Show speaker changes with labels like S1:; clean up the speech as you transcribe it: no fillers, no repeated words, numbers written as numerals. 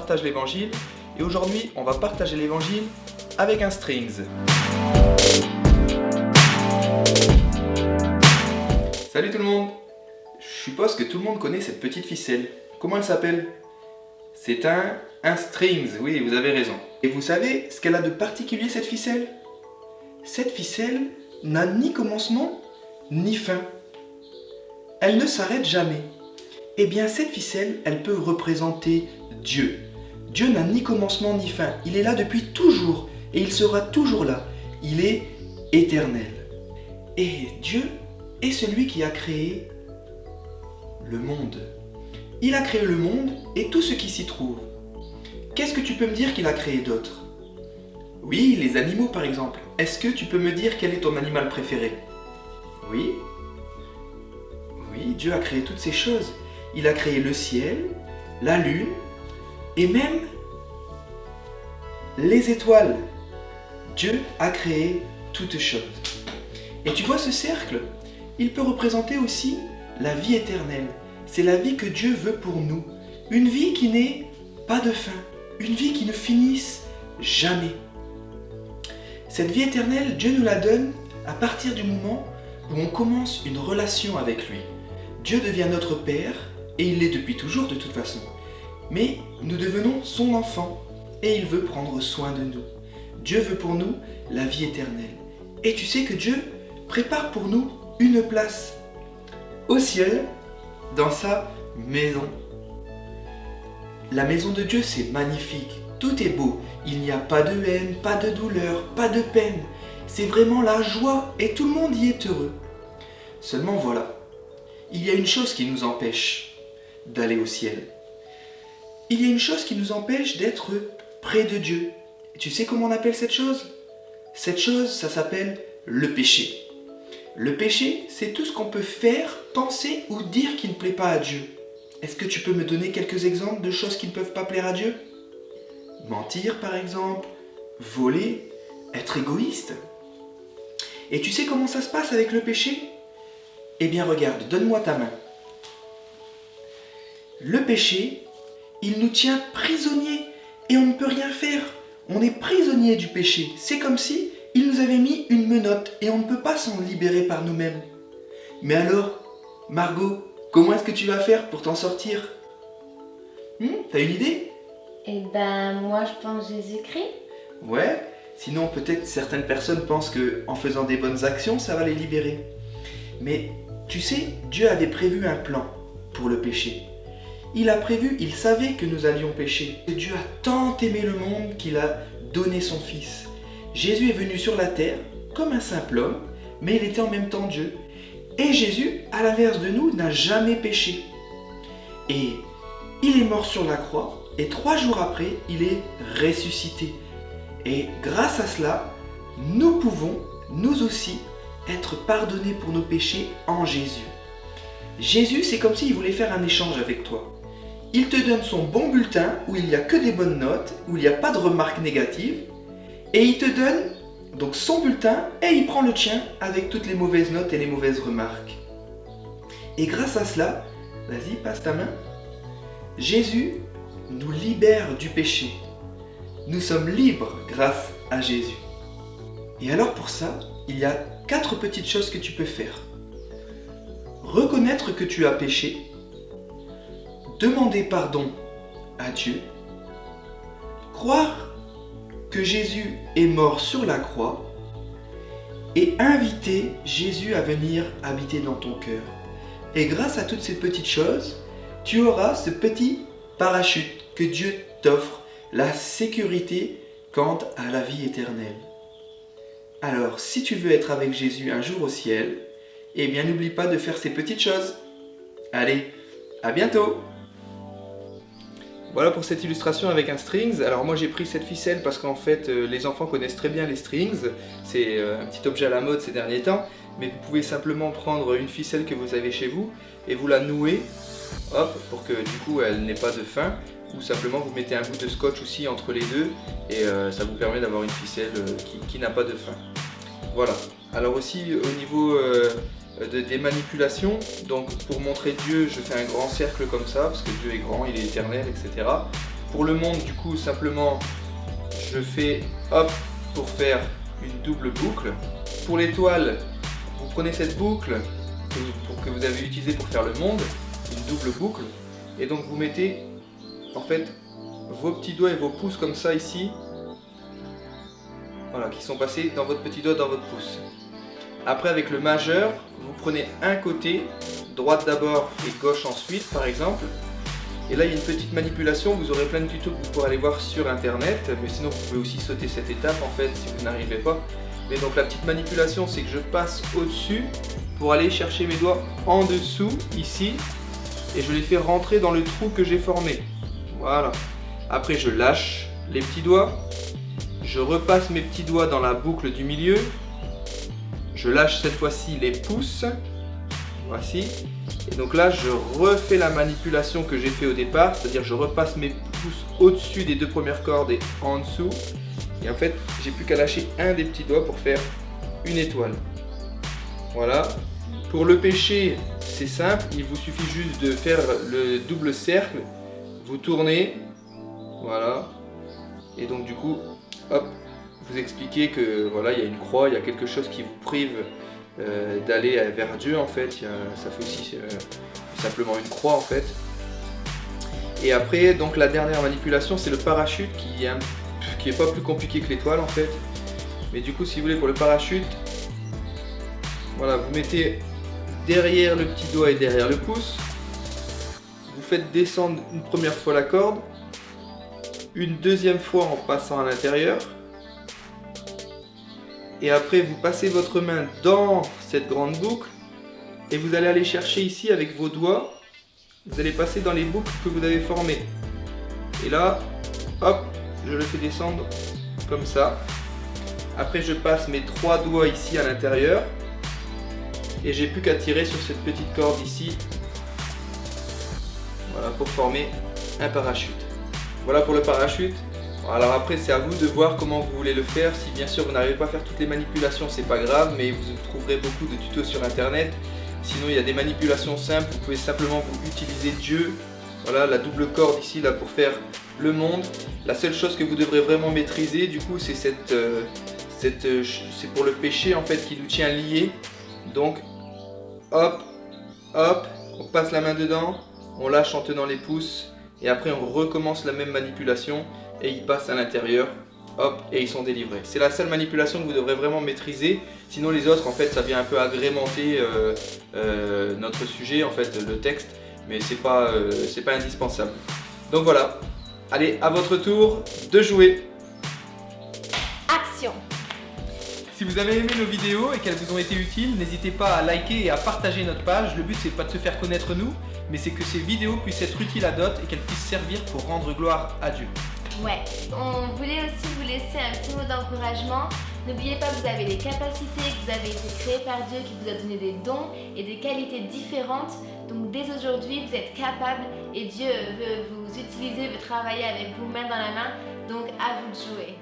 S1: partage l'évangile et aujourd'hui on va partager l'évangile avec un strings. Salut tout le monde! Je suppose que tout le monde connaît cette petite ficelle. Comment elle s'appelle? C'est un strings, oui vous avez raison. Et vous savez ce qu'elle a de particulier cette ficelle? Cette ficelle n'a ni commencement ni fin. Elle ne s'arrête jamais. Eh bien cette ficelle, elle peut représenter Dieu. Dieu n'a ni commencement ni fin. Il est là depuis toujours et il sera toujours là. Il est éternel. Et Dieu est celui qui a créé le monde. Il a créé le monde et tout ce qui s'y trouve. Qu'est-ce que tu peux me dire qu'il a créé d'autre? Oui, les animaux par exemple. Est-ce que tu peux me dire quel est ton animal préféré? Oui. Oui, Dieu a créé toutes ces choses. Il a créé le ciel, la lune et même les étoiles. Dieu a créé toutes choses. Et tu vois ce cercle? Il peut représenter aussi la vie éternelle. C'est la vie que Dieu veut pour nous. Une vie qui n'ait pas de fin. Une vie qui ne finisse jamais. Cette vie éternelle, Dieu nous la donne à partir du moment où on commence une relation avec lui. Dieu devient notre Père, et il l'est depuis toujours de toute façon. Mais nous devenons son enfant, et il veut prendre soin de nous. Dieu veut pour nous la vie éternelle. Et tu sais que Dieu prépare pour nous une place au ciel, dans sa maison. La maison de Dieu, c'est magnifique. Tout est beau. Il n'y a pas de haine, pas de douleur, pas de peine. C'est vraiment la joie et tout le monde y est heureux. Seulement voilà, il y a une chose qui nous empêche d'aller au ciel. Il y a une chose qui nous empêche d'être près de Dieu. Et tu sais comment on appelle cette chose? Cette chose, ça s'appelle le péché. Le péché, c'est tout ce qu'on peut faire, penser ou dire qui ne plaît pas à Dieu. Est-ce que tu peux me donner quelques exemples de choses qui ne peuvent pas plaire à Dieu? Mentir par exemple, voler, être égoïste. Et tu sais comment ça se passe avec le péché? Eh bien regarde, donne-moi ta main. Le péché, il nous tient prisonniers et on ne peut rien faire. On est prisonnier du péché. C'est comme si il nous avait mis une menotte et on ne peut pas s'en libérer par nous-mêmes. Mais alors, Margot, comment est-ce que tu vas faire pour t'en sortir? T'as une idée?
S2: Eh ben, moi je pense Jésus-Christ.
S1: Ouais, sinon peut-être certaines personnes pensent qu'en faisant des bonnes actions, ça va les libérer. Mais tu sais, Dieu avait prévu un plan pour le péché. Il savait que nous allions pécher. Dieu a tant aimé le monde qu'il a donné son Fils. Jésus est venu sur la terre comme un simple homme, mais il était en même temps Dieu. Et Jésus, à l'inverse de nous, n'a jamais péché. Et il est mort sur la croix, et 3 jours après, il est ressuscité. Et grâce à cela, nous pouvons, nous aussi, être pardonnés pour nos péchés en Jésus. Jésus, c'est comme s'il voulait faire un échange avec toi. Il te donne son bon bulletin où il n'y a que des bonnes notes, où il n'y a pas de remarques négatives, et il te donne donc son bulletin et il prend le tien avec toutes les mauvaises notes et les mauvaises remarques. Et grâce à cela, vas-y, passe ta main. Jésus nous libère du péché. Nous sommes libres grâce à Jésus. Et alors pour ça, il y a 4 petites choses que tu peux faire. Reconnaître que tu as péché, demander pardon à Dieu, croire que Jésus est mort sur la croix et inviter Jésus à venir habiter dans ton cœur. Et grâce à toutes ces petites choses, tu auras ce petit parachute que Dieu t'offre, la sécurité quant à la vie éternelle. Alors, si tu veux être avec Jésus un jour au ciel, eh bien n'oublie pas de faire ces petites choses. Allez, à bientôt! Voilà pour cette illustration avec un strings. Alors moi j'ai pris cette ficelle parce qu'en fait les enfants connaissent très bien les strings. C'est un petit objet à la mode ces derniers temps. Mais vous pouvez simplement prendre une ficelle que vous avez chez vous et vous la nouer, hop, pour que du coup elle n'ait pas de fin. Ou simplement vous mettez un bout de scotch aussi entre les deux et ça vous permet d'avoir une ficelle qui n'a pas de fin. Voilà. Alors aussi au niveau des manipulations, donc pour montrer Dieu, je fais un grand cercle comme ça, parce que Dieu est grand, il est éternel, etc. pour le monde, du coup, simplement, je fais hop pour faire une double boucle. Pour l'étoile, vous prenez cette boucle que vous avez utilisée pour faire le monde, une double boucle, et donc vous mettez en fait vos petits doigts et vos pouces comme ça ici, voilà, qui sont passés dans votre petit doigt, dans votre pouce. Après, avec le majeur, vous prenez un côté, droite d'abord et gauche ensuite, par exemple. Et là, il y a une petite manipulation, vous aurez plein de tutos que vous pourrez aller voir sur internet, mais sinon vous pouvez aussi sauter cette étape en fait si vous n'arrivez pas. Mais donc la petite manipulation, c'est que je passe au-dessus pour aller chercher mes doigts en dessous, ici, et je les fais rentrer dans le trou que j'ai formé. Voilà. Après, je lâche les petits doigts, je repasse mes petits doigts dans la boucle du milieu, je lâche cette fois-ci les pouces, voici. Et donc là, je refais la manipulation que j'ai fait au départ, c'est-à-dire je repasse mes pouces au-dessus des deux premières cordes et en dessous. Et en fait, j'ai plus qu'à lâcher un des petits doigts pour faire une étoile. Voilà. Pour le pêcher, c'est simple, il vous suffit juste de faire le double cercle, vous tournez, voilà. Et donc du coup, hop, vous expliquez que voilà, il y a une croix, il y a quelque chose qui vous prive d'aller vers Dieu en fait, ça fait aussi simplement une croix en fait. Et après, donc la dernière manipulation, c'est le parachute qui est pas plus compliqué que l'étoile en fait. Mais du coup, si vous voulez, pour le parachute, voilà, vous mettez derrière le petit doigt et derrière le pouce, vous faites descendre une première fois la corde, une deuxième fois en passant à l'intérieur. Et après, vous passez votre main dans cette grande boucle et vous allez aller chercher ici avec vos doigts. Vous allez passer dans les boucles que vous avez formées. Et là, hop, je le fais descendre comme ça. Après, je passe mes 3 doigts ici à l'intérieur. Et j'ai plus qu'à tirer sur cette petite corde ici. Voilà, pour former un parachute. Voilà pour le parachute. Alors après, c'est à vous de voir comment vous voulez le faire. Si bien sûr vous n'arrivez pas à faire toutes les manipulations, c'est pas grave, mais vous trouverez beaucoup de tutos sur internet. Sinon, il y a des manipulations simples, vous pouvez simplement vous utiliser Dieu. Voilà, la double corde ici là pour faire le monde. La seule chose que vous devrez vraiment maîtriser, du coup, c'est c'est pour le péché en fait qui nous tient liés. Donc, hop, hop, on passe la main dedans, on lâche en tenant les pouces, et après on recommence la même manipulation. Et ils passent à l'intérieur, hop, et ils sont délivrés. C'est la seule manipulation que vous devrez vraiment maîtriser. Sinon les autres, en fait, ça vient un peu agrémenter notre sujet, en fait, le texte, mais c'est pas indispensable. Donc voilà, allez, à votre tour de jouer.
S2: Action!
S1: Si vous avez aimé nos vidéos et qu'elles vous ont été utiles, n'hésitez pas à liker et à partager notre page. Le but, c'est pas de se faire connaître nous, mais c'est que ces vidéos puissent être utiles à d'autres et qu'elles puissent servir pour rendre gloire à Dieu.
S2: Ouais, on voulait aussi vous laisser un petit mot d'encouragement. N'oubliez pas que vous avez des capacités, que vous avez été créé par Dieu, qui vous a donné des dons et des qualités différentes. Donc dès aujourd'hui, vous êtes capable et Dieu veut vous utiliser, veut travailler avec vous main dans la main. Donc à vous de jouer.